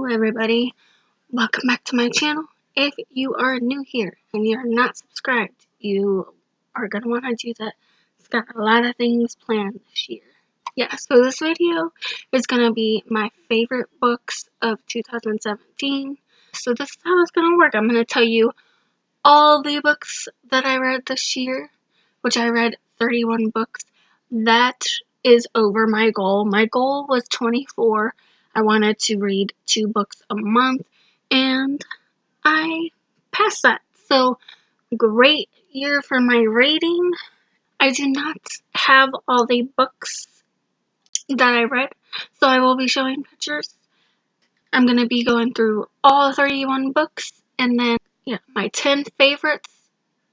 everybody, welcome back to my channel. If you are new here and you're not subscribed, you are going to want to do that. It's got a lot of things planned this year. Yeah, so this video is going to be my favorite books of 2017. So this is how it's going to work. I'm going to tell you all the books that I read this year, which I read 31 books. That is over my goal. My goal was 24. I wanted to read 2 books a month, and I passed that. So, great year for my rating. I do not have all the books that I read, so I will be showing pictures. I'm going to be going through all 31 books, and then, my 10 favorites,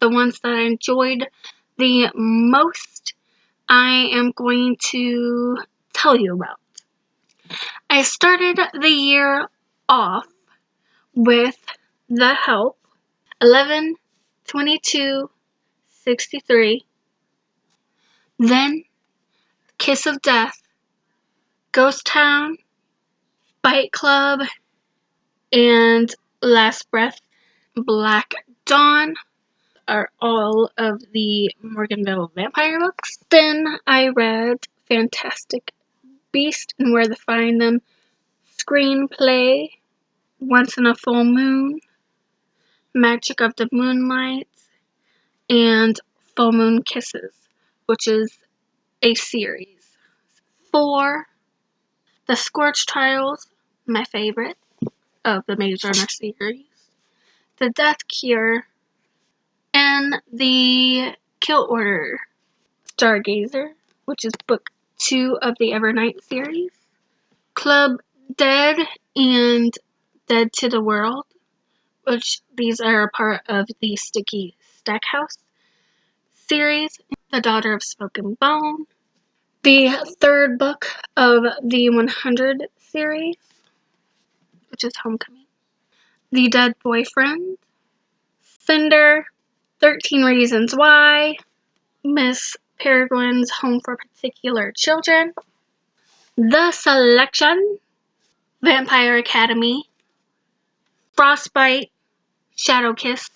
the ones that I enjoyed the most, I am going to tell you about. I started the year off with The Help, 11/22/63, then Kiss of Death, Ghost Town, Fight Club, and Last Breath. Black Dawn are all of the Morganville vampire books. Then I read Fantastic Beast and Where to Find Them screenplay, Once in a Full Moon, Magic of the Moonlight, and Full Moon Kisses, which is a series. 4, The Scorch Trials, my favorite of the Maze Runner series, The Death Cure, and The Kill Order. Stargazer, which is book 2 of the Evernight series, Club Dead and Dead to the World, which these are a part of the Sticky Stackhouse series, The Daughter of Smoke and Bone, the 3rd book of the 100 series, which is Homecoming, The Dead Boyfriend, Cinder, 13 Reasons Why, Miss Peregrine's Home for Particular Children, The Selection, Vampire Academy, Frostbite, Shadow Kiss,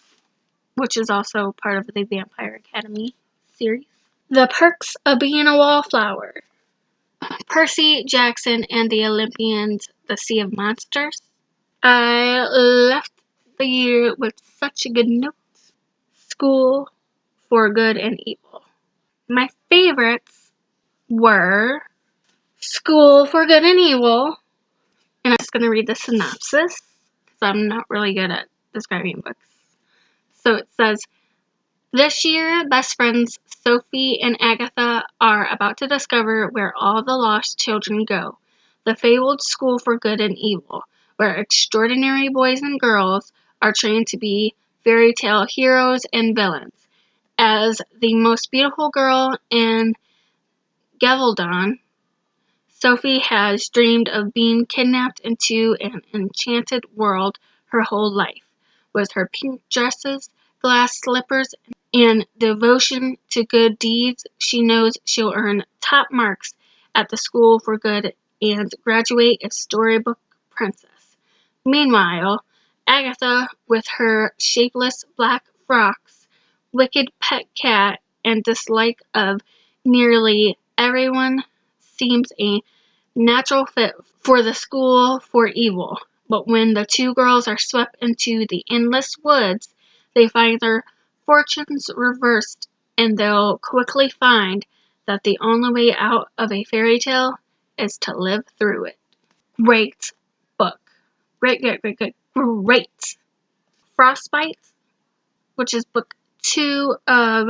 which is also part of the Vampire Academy series, The Perks of Being a Wallflower, Percy Jackson and the Olympians, The Sea of Monsters. I left the year with such a good note. School for Good and Evil. My favorites were School for Good and Evil, and I'm just going to read the synopsis because I'm not really good at describing books. So it says, this year, best friends Sophie and Agatha are about to discover where all the lost children go, the fabled School for Good and Evil, where extraordinary boys and girls are trained to be fairy tale heroes and villains. As the most beautiful girl in Gavaldon, Sophie has dreamed of being kidnapped into an enchanted world her whole life. With her pink dresses, glass slippers, and devotion to good deeds, she knows she'll earn top marks at the School for Good and graduate a storybook princess. Meanwhile, Agatha, with her shapeless black frocks, wicked pet cat, and dislike of nearly everyone, seems a natural fit for the School for Evil. But when the 2 girls are swept into the endless woods, they find their fortunes reversed, and they'll quickly find that the only way out of a fairy tale is to live through it. Great book. Great. Frostbite, which is book 2 of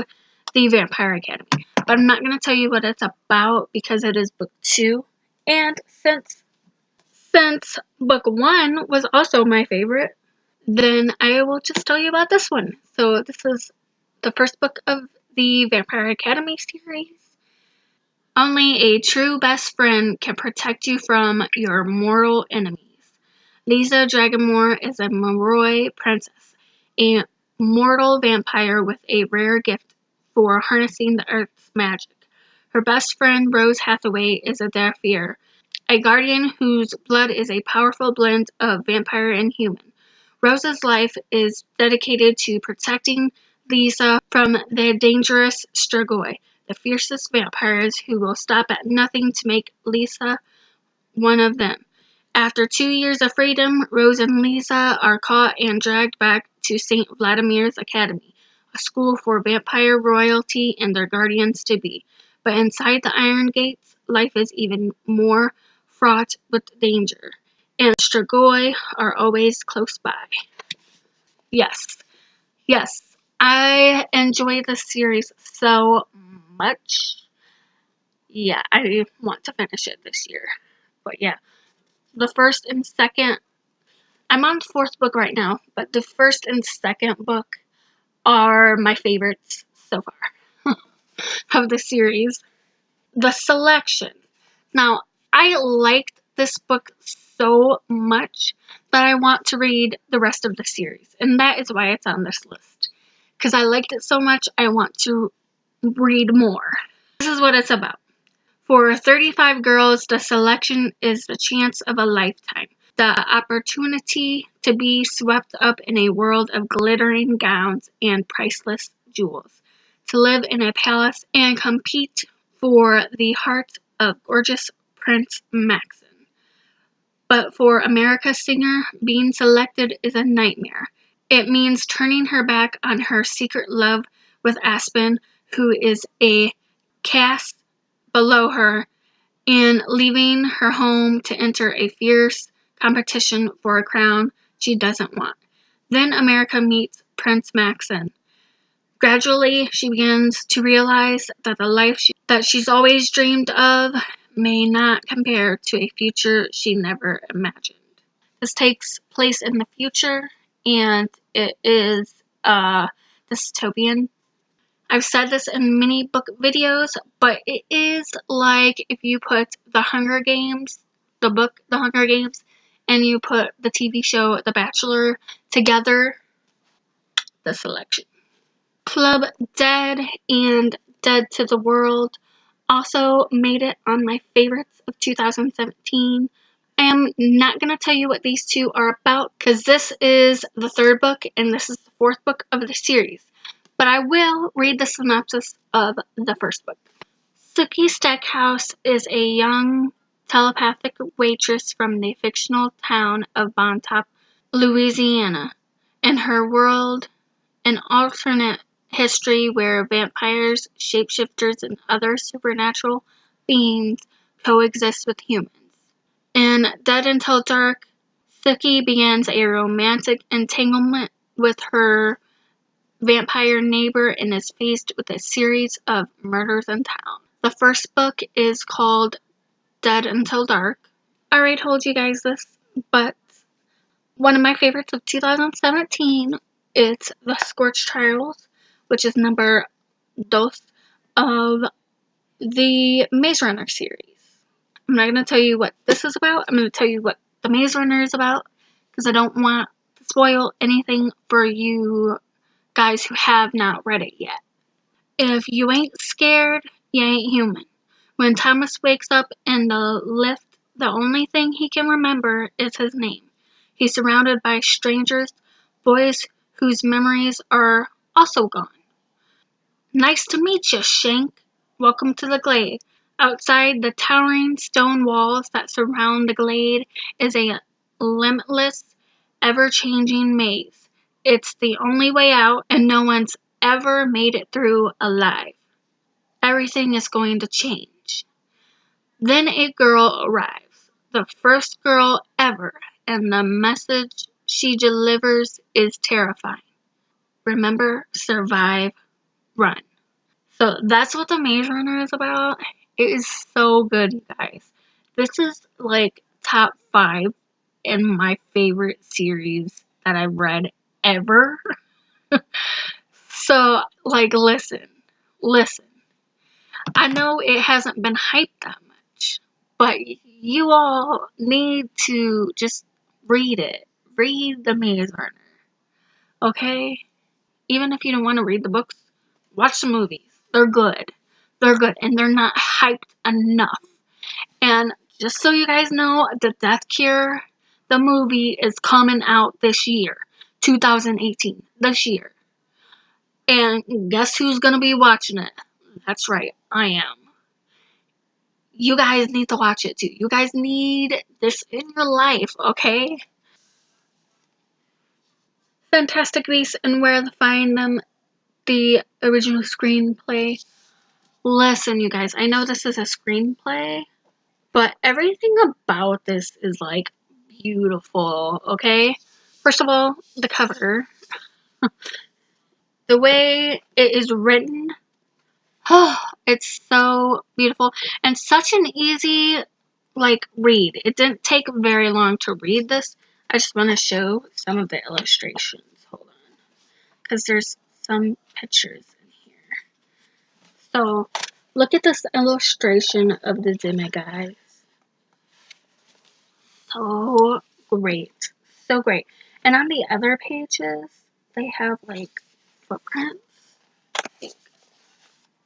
the Vampire Academy. But I'm not going to tell you what it's about because it is book 2. And since book 1 was also my favorite, then I will just tell you about this one. So this is the first book of the Vampire Academy series. Only a true best friend can protect you from your mortal enemies. Lisa Dragonmore is a Moroi princess, a mortal vampire with a rare gift for harnessing the earth's magic. Her best friend, Rose Hathaway, is a deaf ear, a guardian whose blood is a powerful blend of vampire and human. Rose's life is dedicated to protecting Lisa from the dangerous Strigoi, the fiercest vampires who will stop at nothing to make Lisa one of them. After 2 years of freedom, Rose and Lisa are caught and dragged back to St. Vladimir's Academy, a school for vampire royalty and their guardians-to-be. But inside the Iron Gates, life is even more fraught with danger, and Strigoi are always close by. Yes, I enjoy this series so much. Yeah, I want to finish it this year. But yeah, the first and second, I'm on the fourth book right now, but the first and second book are my favorites so far of the series. The selection. Now, I liked this book so much that I want to read the rest of the series, and that is why it's on this list. Because I liked it so much, I want to read more. This is what it's about. For 35 girls, the selection is the chance of a lifetime. The opportunity to be swept up in a world of glittering gowns and priceless jewels. To live in a palace and compete for the heart of gorgeous Prince Maxon. But for America's singer, being selected is a nightmare. It means turning her back on her secret love with Aspen, who is a caste below her, and leaving her home to enter a fierce competition for a crown she doesn't want. Then America meets Prince Maxon. Gradually, she begins to realize that the life that she's always dreamed of may not compare to a future she never imagined. This takes place in the future, and it is dystopian. I've said this in many book videos, but it is like if you put The Hunger Games, the book The Hunger Games, and you put the TV show The Bachelor together, the selection. Club Dead and Dead to the World also made it on my favorites of 2017. I am not going to tell you what these two are about because this is the third book and this is the fourth book of the series. But I will read the synopsis of the first book. Sookie Stackhouse is a young telepathic waitress from the fictional town of Bontemps, Louisiana. In her world, an alternate history where vampires, shapeshifters, and other supernatural beings coexist with humans. In Dead Until Dark, Sookie begins a romantic entanglement with her vampire neighbor and is faced with a series of murders in town. The first book is called Dead Until Dark. I already told you guys this, but one of my favorites of 2017 is The Scorched Trials, which is number 2 of the Maze Runner series. I'm not going to tell you what this is about. I'm going to tell you what the Maze Runner is about because I don't want to spoil anything for you guys who have not read it yet. If you ain't scared, you ain't human. When Thomas wakes up in the lift, the only thing he can remember is his name. He's surrounded by strangers, boys whose memories are also gone. Nice to meet you, Shank. Welcome to the glade. Outside the towering stone walls that surround the glade is a limitless, ever-changing maze. It's the only way out, and no one's ever made it through alive. Everything is going to change. Then a girl arrives, the first girl ever, and the message she delivers is terrifying. Remember, survive, run. So that's what the Maze Runner is about. It is so good, you guys. This is like top 5 in my favorite series that I've read ever. So, like, listen. I know it hasn't been hyped that much, but you all need to just read it. Read the Maze Runner. Okay? Even if you don't want to read the books, watch the movies. They're good. And they're not hyped enough. And just so you guys know, The Death Cure, the movie, is coming out this year, 2018, this year. And guess who's gonna be watching it? That's right, I am. You guys need to watch it too. You guys need this in your life, okay? Fantastic Beasts and Where to Find Them, the original screenplay. Listen, you guys, I know this is a screenplay, but everything about this is like beautiful, okay? First of all, the cover. The way it is written, oh, it's so beautiful and such an easy read. It didn't take very long to read this. I just want to show some of the illustrations. Hold on, because there's some pictures in here. So look at this illustration of the demigods. So great, so great. And on the other pages, they have footprints.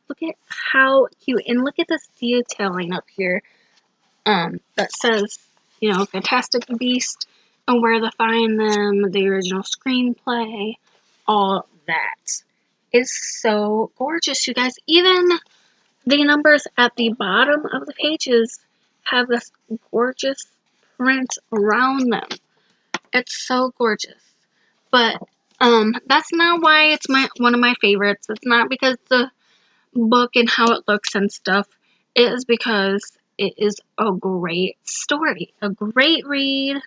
Look at how cute, and look at this detailing up here. That says, Fantastic Beast and Where to Find Them, the original screenplay, all that. It's so gorgeous, you guys. Even the numbers at the bottom of the pages have this gorgeous print around them. It's so gorgeous. But that's not why it's one of my favorites. It's not because the book and how it looks and stuff. It is because it is a great story. A great read.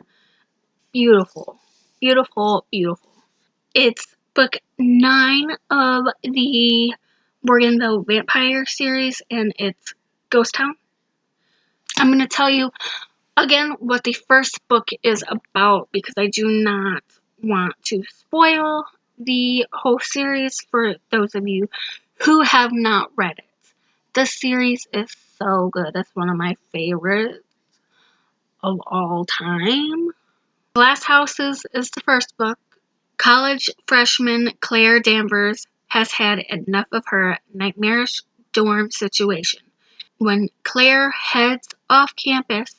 Beautiful. Beautiful, beautiful. It's book 9 of the Morganville Vampire series, and it's Ghost Town. I'm going to tell you again what the first book is about, because I do not want to spoil the whole series for those of you who have not read it. This series is so good. It's one of my favorites of all time. Glass Houses is the first book. College freshman Claire Danvers has had enough of her nightmarish dorm situation. When Claire heads off campus,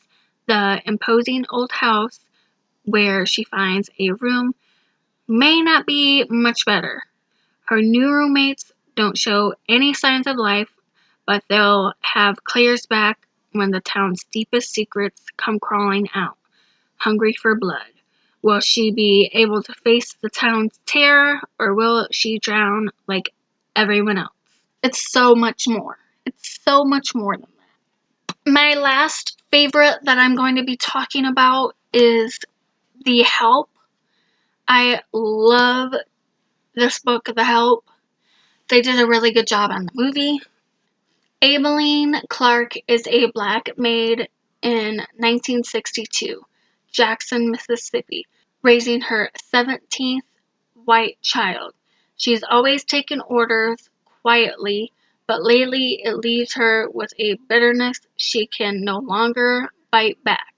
the imposing old house where she finds a room may not be much better. Her new roommates don't show any signs of life, but they'll have Claire's back when the town's deepest secrets come crawling out, hungry for blood. Will she be able to face the town's terror, or will she drown like everyone else? It's so much more. It's so much more than that. My last favorite that I'm going to be talking about is The Help. I love this book, The Help. They did a really good job on the movie. Abilene Clark is a black maid in 1962, Jackson, Mississippi, raising her 17th white child. She's always taken orders quietly, but lately it leaves her with a bitterness she can no longer bite back.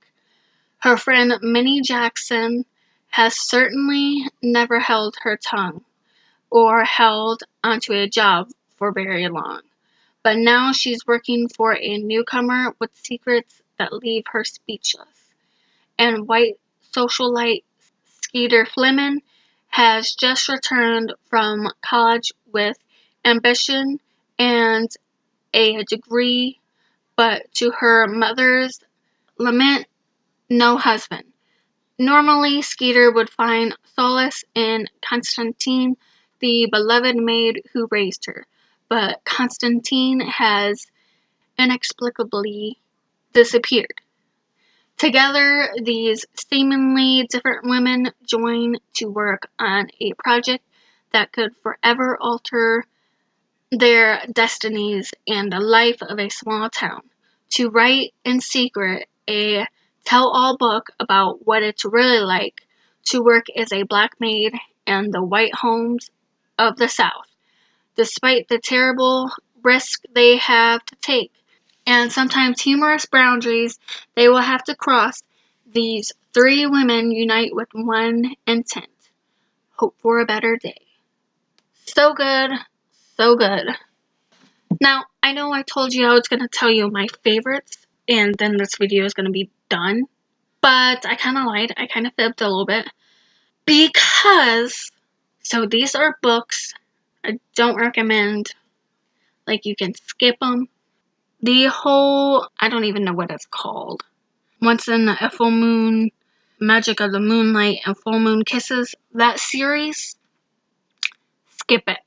Her friend Minnie Jackson has certainly never held her tongue or held onto a job for very long. But now she's working for a newcomer with secrets that leave her speechless. And white socialite Skeeter Fleming has just returned from college with ambition and a degree, but to her mother's lament, no husband. Normally, Skeeter would find solace in Constantine, the beloved maid who raised her, but Constantine has inexplicably disappeared. Together, these seemingly different women join to work on a project that could forever alter their destinies and the life of a small town. To write in secret a tell-all book about what it's really like to work as a black maid in the white homes of the South, despite the terrible risk they have to take and sometimes humorous boundaries they will have to cross. These three women unite with one intent: hope for a better day. So good, so good. Now, I know I told you I was going to tell you my favorites, and then this video is going to be done. But I kind of lied. I kind of fibbed a little bit. Because, so these are books I don't recommend. Like, you can skip them. The whole, I don't even know what it's called. Once in a Full Moon, Magic of the Moonlight, and Full Moon Kisses. That series, skip it.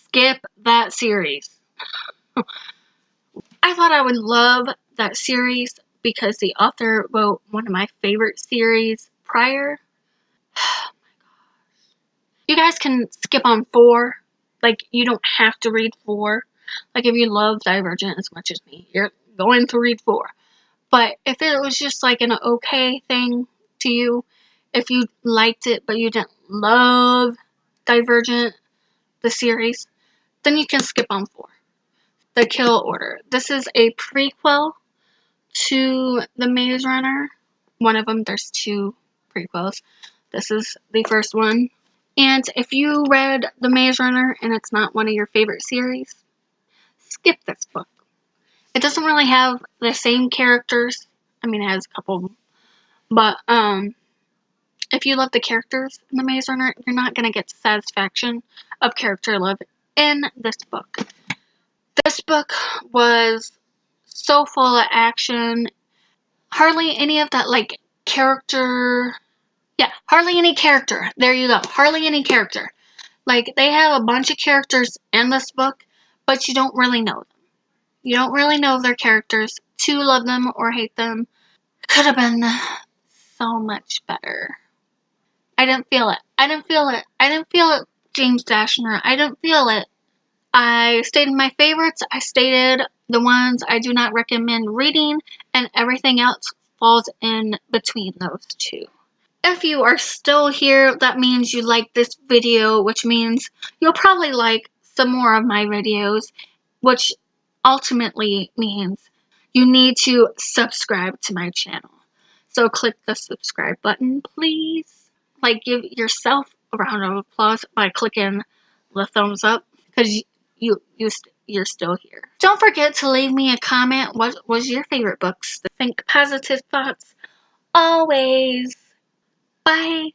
Skip that series. I thought I would love that series because the author wrote one of my favorite series prior. You guys can skip on 4. Like, you don't have to read 4. Like, if you love Divergent as much as me, you're going to read 4. But if it was just like an okay thing to you, if you liked it but you didn't love Divergent, the series, then you can skip on 4. The Kill Order. This is a prequel to The Maze Runner. One of them, there's 2 prequels. This is the first one. And if you read The Maze Runner and it's not one of your favorite series, skip this book. It doesn't really have the same characters. I mean, it has a couple of them. But, if you love the characters in The Maze Runner, you're not going to get the satisfaction of character love in this book. This book was so full of action. Hardly any of that, like, character. Yeah, hardly any character. There you go. Hardly any character. Like, they have a bunch of characters in this book, but you don't really know them. You don't really know their characters to love them or hate them. Could have been so much better. I didn't feel it. I didn't feel it. I didn't feel it, James Dashner. I didn't feel it. I stated my favorites. I stated the ones I do not recommend reading, and everything else falls in between those 2. If you are still here, that means you like this video, which means you'll probably like some more of my videos, which ultimately means you need to subscribe to my channel. So click the subscribe button, please. Like, give yourself a round of applause by clicking the thumbs up, because you're still here. Don't forget to leave me a comment. What was your favorite books? Think positive thoughts always. Bye.